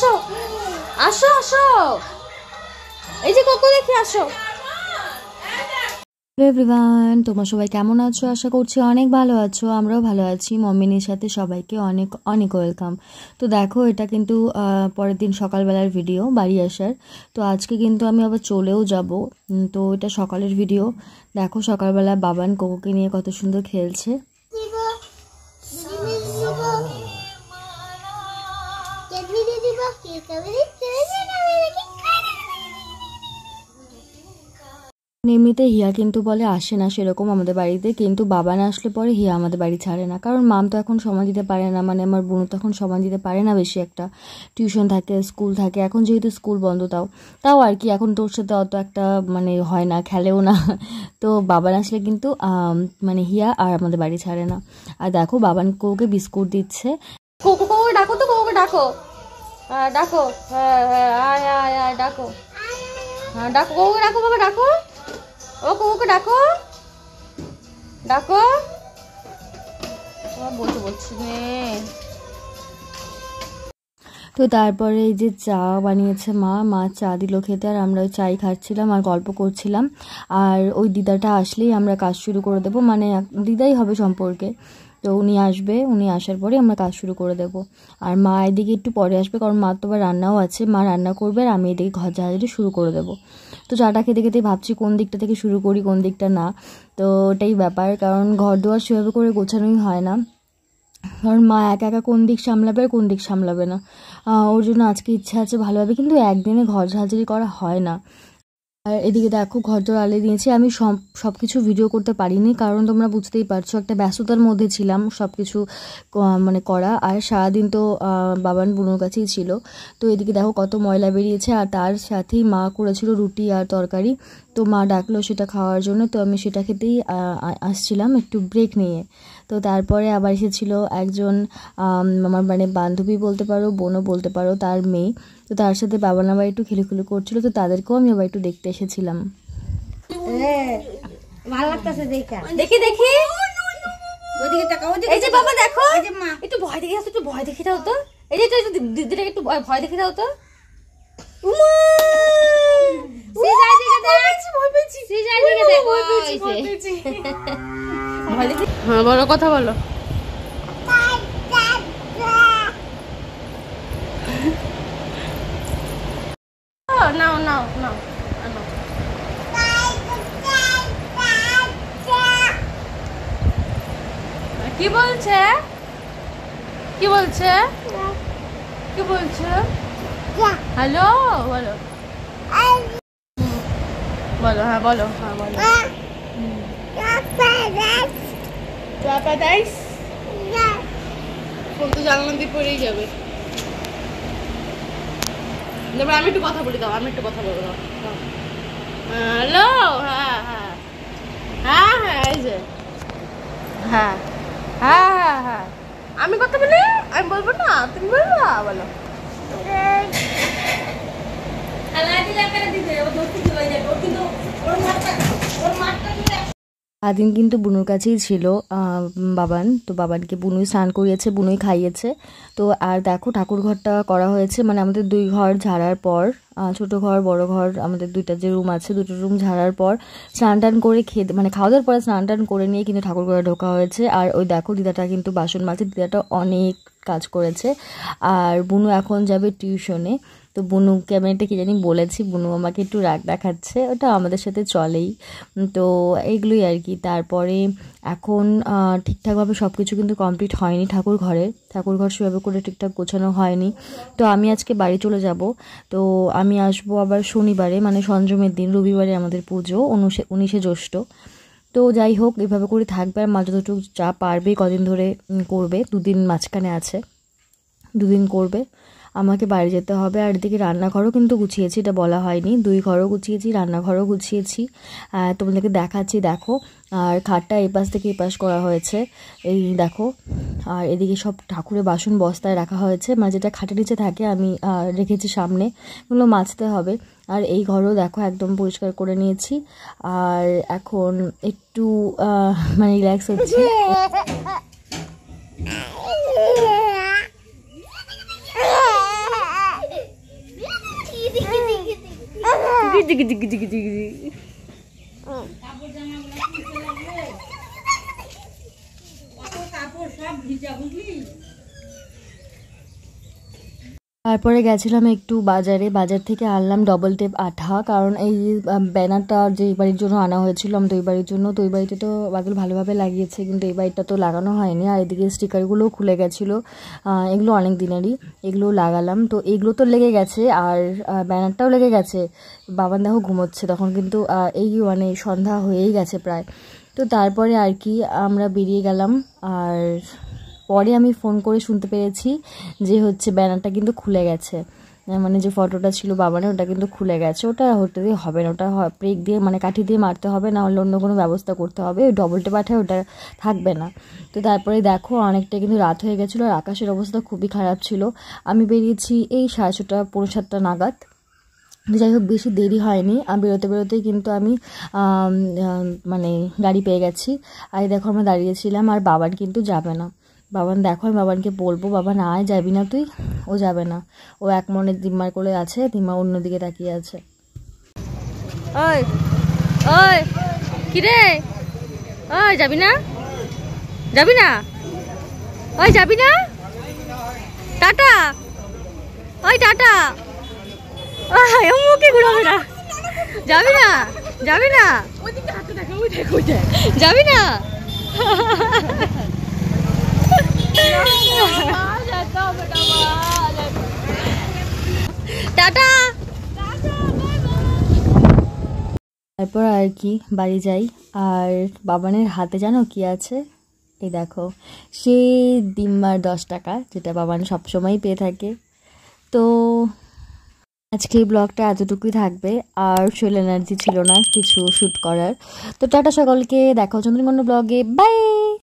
আসো আসো আসো, এই যে কোকো দেখি আসো। হ্যালো এভরিওয়ান, তোমরা সবাই কেমন আছো? আশা করছি অনেক ভালো আছো, আমরাও ভালো আছি। মমিনীর সাথে সবাইকে অনেক অনেক ওয়েলকাম। তো দেখো, এটা কিন্তু পরের দিন সকালবেলার ভিডিও বাড়ি আসার। তো আজকে কিন্তু আমি আবার চলেও যাব। তো এটা সকালের ভিডিও। দেখো সকালবেলা বাবান কোকোকে নিয়ে কত সুন্দর খেলছে। এমনিতে হিয়া কিন্তু বলে আসে না সেরকম আমাদের বাড়িতে, কিন্তু বাবা না আসলে পরে হিয়া আমাদের বাড়ি ছাড়ে না। কারণ মাম তো এখন সময় দিতে পারে না, মানে আমার বোন তো এখন সময় দিতে পারে না বেশি একটা। টিউশন থাকে, স্কুল থাকে, এখন যেহেতু স্কুল বন্ধ তাও আর কি এখন তোর সাথে অত একটা মানে হয় না, খেলেও না। তো বাবান আসলে কিন্তু মানে হিয়া আর আমাদের বাড়ি ছাড়ে না। আর দেখো বাবান কোকে বিস্কুট দিচ্ছে। কোকো কোকো ডাকো, তো কোকোকে ডাকো, ডাকো, হ্যাঁ হ্যাঁ আয় আয় আয় ডাকো, হ্যাঁ ডাকো কোকোকে ডাকো, বাবা ডাকো, ও কোকোকে ডাকো ডাকো, বলতে বলছি নে। তো তারপরে এই যে চা বানিয়েছে মা চা দিল খেতে, আর আমরা ওই চাই খাচ্ছিলাম আর গল্প করছিলাম। আর ওই দিদাটা আসলেই আমরা কাজ শুরু করে দেবো, মানে দিদাই হবে সম্পর্কে। তো উনি আসবে, উনি আসার পরে আমরা কাজ শুরু করে দেব। আর মা এদিকে একটু পরে আসবে, কারণ মা তো আবার রান্নাও আছে, মা রান্না করবে আর আমি এদিকে ঘর ঝাড়াঝাড়ি শুরু করে দেবো। তো চাটা খেতে খেতে ভাবছি কোন দিকটা থেকে শুরু করি কোন দিকটা না। তো ওটাই ব্যাপার, কারণ ঘর দুয়ার সেভাবে করে গোছানোই হয় না। কারণ মা একা একা কোন দিক সামলাবে আর কোন দিক সামলাবে না। ওর জন্য আজকে ইচ্ছা আছে ভালোভাবে, কিন্তু একদিনে ঘর ঝাড়ঝাড়ি করা হয় না। আর এদিকে দেখো ঘর দর আলে দিয়েছি। আমি সব কিছু ভিডিও করতে পারিনি, কারণ তোমরা বুঝতেই পারছো একটা ব্যস্ততার মধ্যে ছিলাম সব কিছু মানে করা। আর সারাদিন তো বাবান বুনোর কাছেই ছিল। তো এদিকে দেখো কত ময়লা বেরিয়েছে, আর তার সাথেই মা করেছিল রুটি আর তরকারি। তো মা ডাকলো সেটা খাওয়ার জন্য, তো আমি সেটা খেতেই আসছিলাম একটু ব্রেক নিয়ে। তো তারপরে আবার এসেছিল একজন আমার মানে বান্ধবী বলতে পারো, বোনও বলতে পারো, তার মেয়ে। তো তার সাথে বাবান আবার একটু খেলুখেলু করছিল, তো তাদেরকেও আমি আবার একটু দেখতে এসেছিলাম। দেখি দেখি এই যে বাবা দেখো, একটু ভয় দেখে আসো, একটু ভয় দেখে দাও তো। এই যে দিদিটাকে একটু ভয় দেখে দাও তো। বড় কথা বলো। নাও নাও নাও, কি বলছে কি বলছে কি বলছে? হ্যালো বলো বলো, হ্যাঁ বলো, হ্যাঁ বলো। ফোন তো জানলাম দিয়ে পড়েই যাবে। আমি একটু কথা বলি দাও, আমি একটু কথা বলবো দাও। হ্যালো, হ্যাঁ হ্যাঁ হ্যাঁ হ্যাঁ এই যে হ্যাঁ হ্যাঁ হ্যাঁ হ্যাঁ আমি কথা বলি, আমি বলবো না, তুমি বলবো, বলো। আদিন কিন্তু বুনুর কাছেই ছিল বাবান। তো বাবানকে বুনুই স্নান করিয়েছে, বুনুই খাইয়েছে। তো আর দেখো ঠাকুর ঘরটা করা হয়েছে, মানে আমাদের 2 ঘর ঝাড়ার পর, ছোট ঘর বড় ঘর আমাদের 2টা যে রুম আছে, 2টো রুম ঝাড়ার পর স্নান টান করে খেতে মানে খাওয়া দাওয়ার পরে স্নান টান করে নিয়ে কিন্তু ঠাকুর ঘরে ঢোকা হয়েছে। আর ওই দেখো দিদাটা কিন্তু বাসন মাজছে, দিদাটা অনেক কাজ করেছে। আর বুনু এখন যাবে টিউশনে। তো বুনুকে আমি একটা কি জানি বলেছি, বুনু আমাকে একটু রাগ দেখাচ্ছে, ওটা আমাদের সাথে চলেই। তো এইগুলোই আর কি। তারপরে এখন ঠিকঠাকভাবে সব কিছু কিন্তু কমপ্লিট হয়নি ঠাকুর ঘর সেভাবে করে ঠিকঠাক গোছানো হয়নি। তো আমি আজকে বাড়ি চলে যাব। তো আমি আসবো আবার শনিবারে, মানে সংযমের দিন, রবিবারে আমাদের পুজো 19শে জ্যৈষ্ঠ। তো যাই হোক এভাবে করে থাকবে, আর মা যতটুকু যা পারবে কদিন ধরে করবে, 2 দিন মাঝখানে আছে, 2 দিন করবে। আমাকে বাইরে যেতে হবে। আর এদিকে রান্নাঘরও কিন্তু গুছিয়েছি, এটা বলা হয়নি, 2 ঘরও গুছিয়েছি, রান্নাঘরও গুছিয়েছি, তোমাদেরকে দেখাচ্ছি দেখো। আর খাটটা এপাশ থেকে এপাশ করা হয়েছে, এই দেখো। আর এদিকে সব ঠাকুরের বাসন বস্তায় রাখা হয়েছে, মানে যেটা খাটের নিচে থাকে আমি রেখেছি সামনে, এগুলো মাজতে হবে। আর এই ঘরও দেখো একদম পরিষ্কার করে নিয়েছি। আর এখন একটু মানে রিল্যাক্স হচ্ছে। জিগি জিগি জিগি জিগি জিগি। তারপরে গেছিলাম একটু বাজারে, বাজার থেকে আনলাম ডবল টেপ আঠা, কারণ এই ব্যানারটা যে এই বাড়ির জন্য আনা হয়েছিল আমাদের ওই বাড়ির জন্য, তো ওই বাড়িতে তো বাদল ভালোভাবে লাগিয়েছে কিন্তু এই বাড়িটা তো লাগানো হয়নি। আর এদিকে স্টিকারগুলোও খুলে গেছিলো, এগুলো অনেক দিনেরই, এগুলো লাগালাম। তো এগুলো তো লেগে গেছে আর ব্যানারটাও লেগে গেছে। বাবান দেখো ঘুমোচ্ছে তখন, কিন্তু এই মানে সন্ধ্যা হয়েই গেছে প্রায়। তো তারপরে আর কি আমরা বেরিয়ে গেলাম। আর পরে আমি ফোন করে শুনতে পেরেছি যে হচ্ছে ব্যানারটা কিন্তু খুলে গেছে, মানে যে ফটোটা ছিল বাবানের ওটা কিন্তু খুলে গেছে। ওটা হতে দিয়ে হবে না, ওটা ব্রেক দিয়ে মানে কাঠি দিয়ে মারতে হবে, না হলে অন্য কোনো ব্যবস্থা করতে হবে। ওই ডবল টেপ আঠায় ওটা থাকবে না। তো তারপরে দেখো অনেকটা কিন্তু রাত হয়ে গেছিলো আর আকাশের অবস্থা খুবই খারাপ ছিল। আমি বেরিয়েছি এই 6:30 পৌনে 7টা নাগাদ। যাই হোক বেশি দেরি হয়নি, বেরোতে বেরোতেই কিন্তু আমি মানে গাড়ি পেয়ে গেছি। আর দেখো আমরা দাঁড়িয়েছিলাম আর বাবান কিন্তু যাবে না। বাবান দেখো আমি বাবানকে বলবো, বাবান আয়, যাবি না তুই? ও যাবে না, ও এক মনে দিম্মার করে আছে, দিম্মা অন্যদিকে তাকিয়ে আছে। ওই ওই কিরে, ওই যাবি না? যাবি না? ওই যাবি না? টাটা, ওই টাটা, মুখে ঘুরাবে না, যাবি না? যাবি না? যাবি না? টাটা। তারপর আর কি বাড়ি যাই। আর বাবানের হাতে জানো কি আছে? এই দেখো, সেই দিম্মার 10 টাকা, যেটা বাবান সবসময় পেয়ে থাকে। তো আজকে এই ব্লগটা এতটুকুই থাকবে, আর শরীর এনার্জি ছিল না কিছু শ্যুট করার। তো টাটা সকলকে, দেখা হচ্ছে নতুন কোনো ব্লগে, বাই।